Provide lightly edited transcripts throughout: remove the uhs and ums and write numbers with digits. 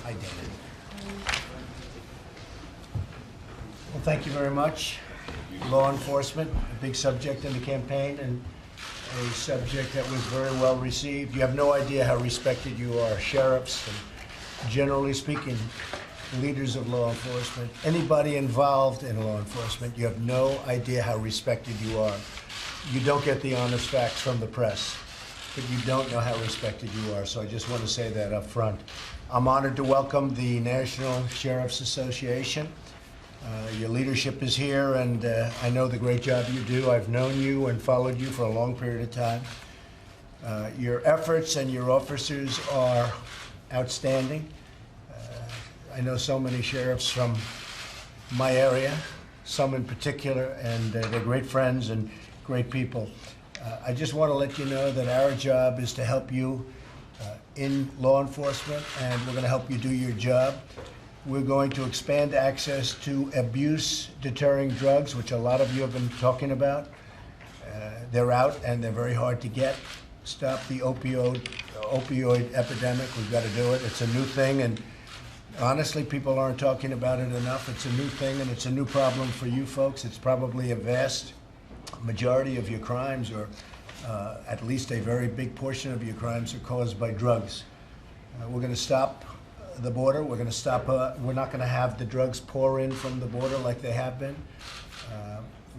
Hi, Dana. Well, thank you very much. Law enforcement, a big subject in the campaign, and a subject that was very well received. You have no idea how respected you are. Sheriffs and, generally speaking, leaders of law enforcement, anybody involved in law enforcement, you have no idea how respected you are. You don't get the honest facts from the press, but you don't know how respected you are. So I just want to say that up front. I'm honored to welcome the National Sheriff's Association. Your leadership is here, and I know the great job you do. I've known you and followed you for a long period of time. Your efforts and your officers are outstanding. I know so many sheriffs from my area, some in particular, and they're great friends and great people. I just want to let you know that our job is to help you in law enforcement, and we're going to help you do your job. We're going to expand access to abuse-deterring drugs, which a lot of you have been talking about. They're out, and they're very hard to get. Stop the opioid epidemic. We've got to do it. It's a new thing, and honestly, people aren't talking about it enough. It's a new thing, and it's a new problem for you folks. It's probably a vast majority of your crimes, or at least a very big portion of your crimes, are caused by drugs. We're going to stop the border. We're going to stop. We're not going to have the drugs pour in from the border like they have been.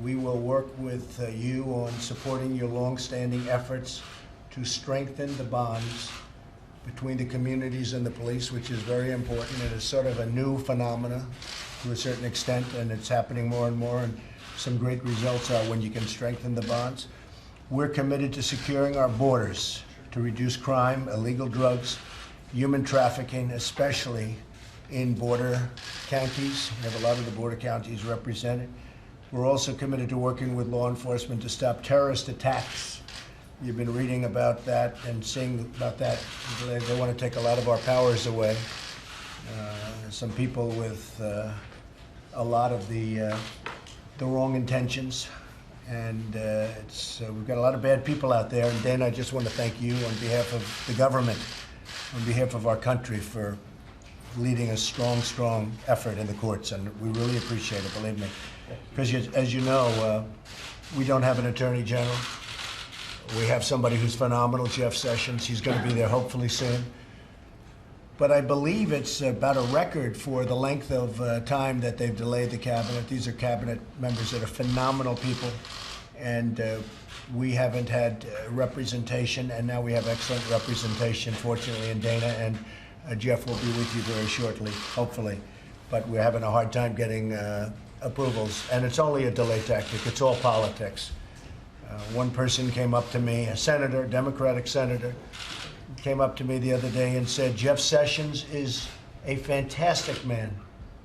We will work with you on supporting your long-standing efforts to strengthen the bonds between the communities and the police, which is very important. It is sort of a new phenomena to a certain extent, and it's happening more and more, and some great results are when you can strengthen the bonds. We're committed to securing our borders to reduce crime, illegal drugs, human trafficking, especially in border counties. We have a lot of the border counties represented. We're also committed to working with law enforcement to stop terrorist attacks. You've been reading about that and seeing about that. They want to take a lot of our powers away. Some people with a lot of the wrong intentions. And we've got a lot of bad people out there. And Dana, I just want to thank you on behalf of the government, on behalf of our country, for leading a strong effort in the courts. And we really appreciate it, believe me. Because as you know, we don't have an attorney general. We have somebody who's phenomenal, Jeff Sessions. He's going to be there hopefully soon. But I believe it's about a record for the length of time that they've delayed the cabinet. These are cabinet members that are phenomenal people, and we haven't had representation, and now we have excellent representation, fortunately, in Dana, and Jeff will be with you very shortly, hopefully. But we're having a hard time getting approvals, and it's only a delay tactic. It's all politics. One person came up to me, a senator, Democratic senator, came up to me the other day and said, Jeff Sessions is a fantastic man.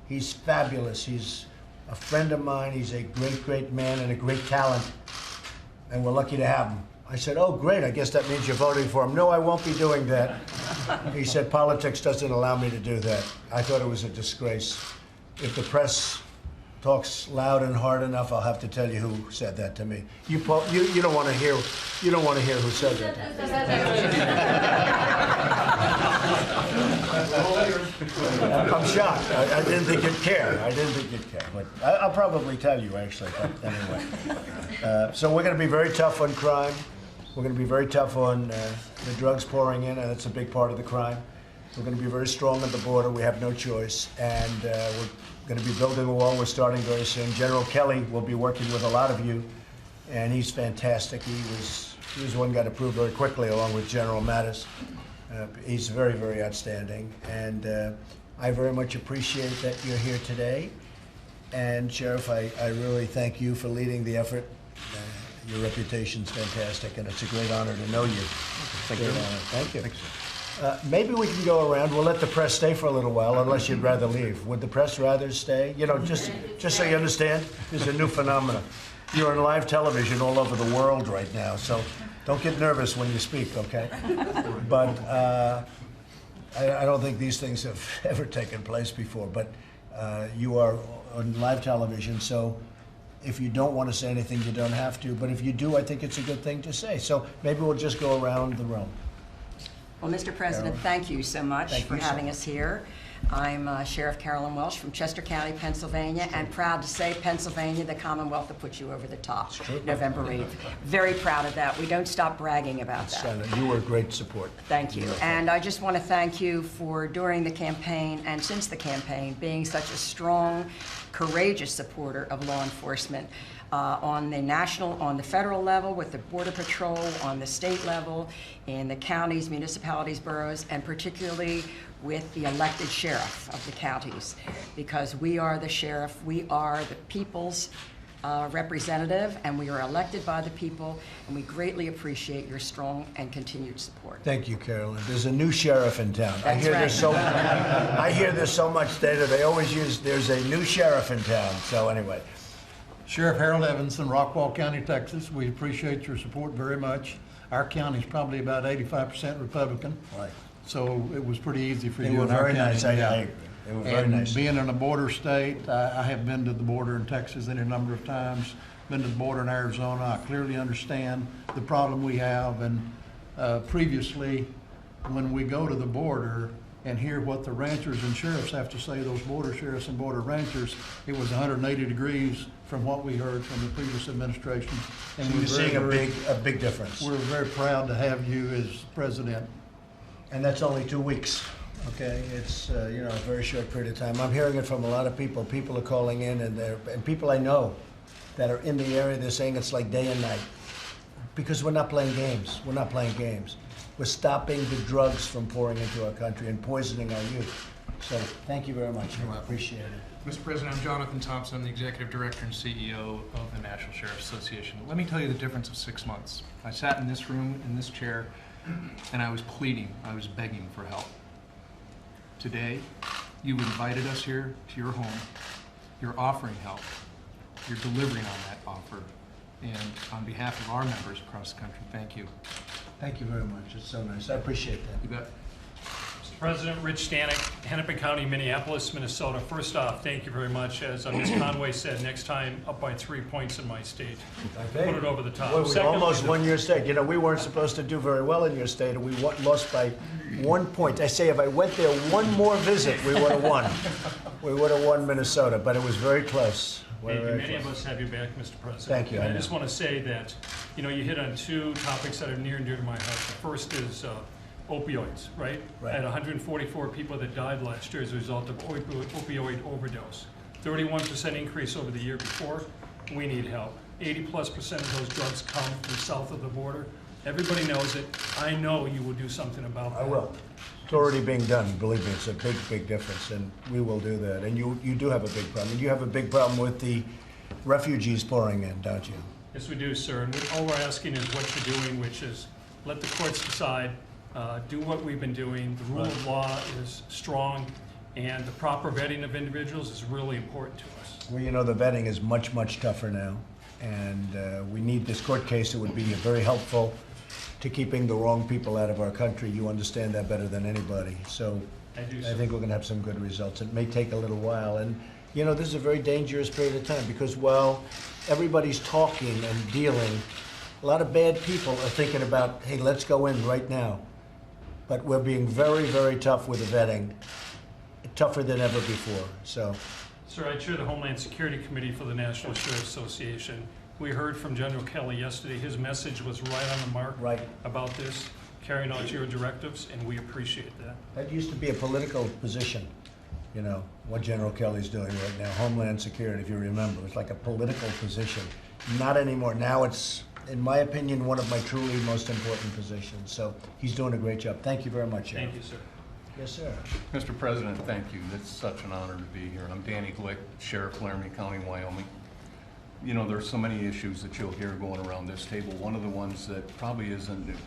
He's fabulous. He's a friend of mine. He's a great man and a great talent, and we're lucky to have him. I said, oh, great. I guess that means you're voting for him. No, I won't be doing that. He said, politics doesn't allow me to do that. I thought it was a disgrace. If the press talks loud and hard enough, I'll have to tell you who said that to me. You don't want to hear who said that. I'm shocked. I didn't think you'd care. But I'll probably tell you, actually. But anyway, so we're going to be very tough on crime. We're going to be very tough on the drugs pouring in, and it's a big part of the crime. We're going to be very strong at the border. We have no choice, and we're going to be building a wall. We're starting very soon. General Kelly will be working with a lot of you, and he's fantastic. He was one got approved very quickly, along with General Mattis. He's very outstanding, and I very much appreciate that you're here today. And Sheriff, I really thank you for leading the effort. Your reputation's fantastic, and it's a great honor to know you. Thank you. Thank you. Maybe we can go around. We'll let the press stay for a little while, unless you'd rather leave. Would the press rather stay? You know, just so you understand, it's a new phenomenon. You're on live television all over the world right now, so don't get nervous when you speak, okay? But I don't think these things have ever taken place before, but you are on live television, so if you don't want to say anything, you don't have to. But if you do, I think it's a good thing to say. So maybe we'll just go around the room. Well, Mr. President, thank you so much for having us here. I'm Sheriff Carolyn Welsh from Chester County, Pennsylvania, and proud to say Pennsylvania, the Commonwealth, that put you over the top November 8th. Very proud of that. We don't stop bragging about that. You were great support. Thank you. And I just want to thank you for, during the campaign and since the campaign, being such a strong, courageous supporter of law enforcement. On the federal level with the Border Patrol, on the state level, in the counties, municipalities, boroughs, and particularly with the elected sheriff of the counties. Because we are the sheriff, we are the people's representative, and we are elected by the people, and we greatly appreciate your strong and continued support. Thank you, Carolyn. There's a new sheriff in town. That's right. I hear there's so much data. They always use, there's a new sheriff in town. So anyway. Sheriff Harold Evanson, Rockwall County, Texas. We appreciate your support very much. Our county's probably about 85% Republican. Right. So it was pretty easy for you They were in our very county. nice. I agree. They were very nice. Being in a border state, I have been to the border in Texas any number of times, been to the border in Arizona. I clearly understand the problem we have. And previously, when we go to the border and hear what the ranchers and sheriffs have to say, those border sheriffs and border ranchers, it was 180 degrees from what we heard from the previous administration. And So you're seeing a big difference. We're very proud to have you as president. And that's only 2 weeks, okay? It's, you know, a very short period of time. I'm hearing it from a lot of people. People are calling in, and people I know that are in the area, they're saying it's like day and night. Because we're not playing games. We're not playing games. We're stopping the drugs from pouring into our country and poisoning our youth. So thank you very much. I appreciate it. Mr. President, I'm Jonathan Thompson. I'm the Executive Director and CEO of the National Sheriff's Association. Let me tell you the difference of 6 months. I sat in this room, in this chair, and I was pleading, I was begging for help. Today, you've invited us here to your home. You're offering help. You're delivering on that offer. And on behalf of our members across the country, thank you. Thank you very much. It's so nice. I appreciate that. You bet. Mr. President, Rich Stanek, Hennepin County, Minneapolis, Minnesota. First off, thank you very much. As Ms. Conway said, next time up by 3 points in my state. Okay. Put it over the top. Boy, we Secondly, almost won your state. You know, we weren't supposed to do very well in your state, and we lost by 1 point. I say if I went there one more visit, we would have won. We would have won Minnesota, but it was very close. Thank you. Many of us have you back, Mr. President. Thank you. And I just want to say that, you know, you hit on 2 topics that are near and dear to my heart. The first is opioids, right? Right. I had 144 people that died last year as a result of opioid overdose. 31% increase over the year before. We need help. 80+% of those drugs come from south of the border. Everybody knows it. I know you will do something about that. I will. It's already being done. Believe me, it's a big, big difference, and we will do that. And you do have a big problem. And you have a big problem with the refugees pouring in, don't you? Yes, we do, sir. And all we're asking is what you're doing, which is let the courts decide, do what we've been doing. The rule of law is strong, and the proper vetting of individuals is really important to us. Well, you know, the vetting is much, much tougher now, and we need this court case. It would be very helpful to keeping the wrong people out of our country. You understand that better than anybody. So I do, I sir. think we're going to have some good results. It may take a little while. And, you know, this is a very dangerous period of time because while everybody's talking and dealing, a lot of bad people are thinking about, hey, let's go in right now. But we're being very, very tough with the vetting, tougher than ever before. So, Sir, I chair the Homeland Security Committee for the National Sheriff's Association. We heard from General Kelly yesterday. His message was right on the mark about this, carrying out your directives, and we appreciate that. that used to be a political position, you know, what General Kelly's doing right now. Homeland Security, if you remember, it's like a political position. Not anymore. Now it's, in my opinion, one of my truly most important positions. So he's doing a great job. Thank you very much, Sheriff. Thank you, sir. Yes, sir. Mr. President, thank you. It's such an honor to be here. I'm Danny Glick, Sheriff, Laramie County, Wyoming. You know, there's so many issues that you'll hear going around this table. One of the ones that probably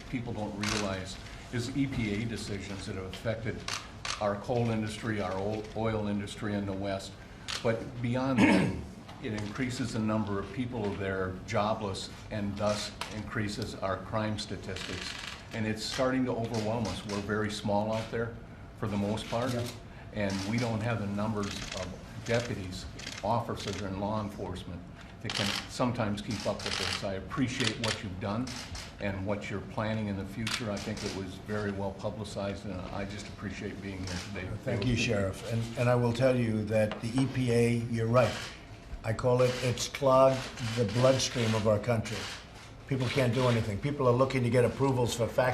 people don't realize is EPA decisions that have affected our coal industry, our oil industry in the West. But beyond that, it increases the number of people that are jobless and thus increases our crime statistics. And it's starting to overwhelm us. We're very small out there for the most part, and we don't have the numbers of deputies, officers in law enforcement that can sometimes keep up with this. I appreciate what you've done and what you're planning in the future. I think it was very well publicized, and I just appreciate being here today. Thank you, Sheriff. And I will tell you that the EPA, you're right. I call it, it's clogged the bloodstream of our country. People can't do anything. People are looking to get approvals for factories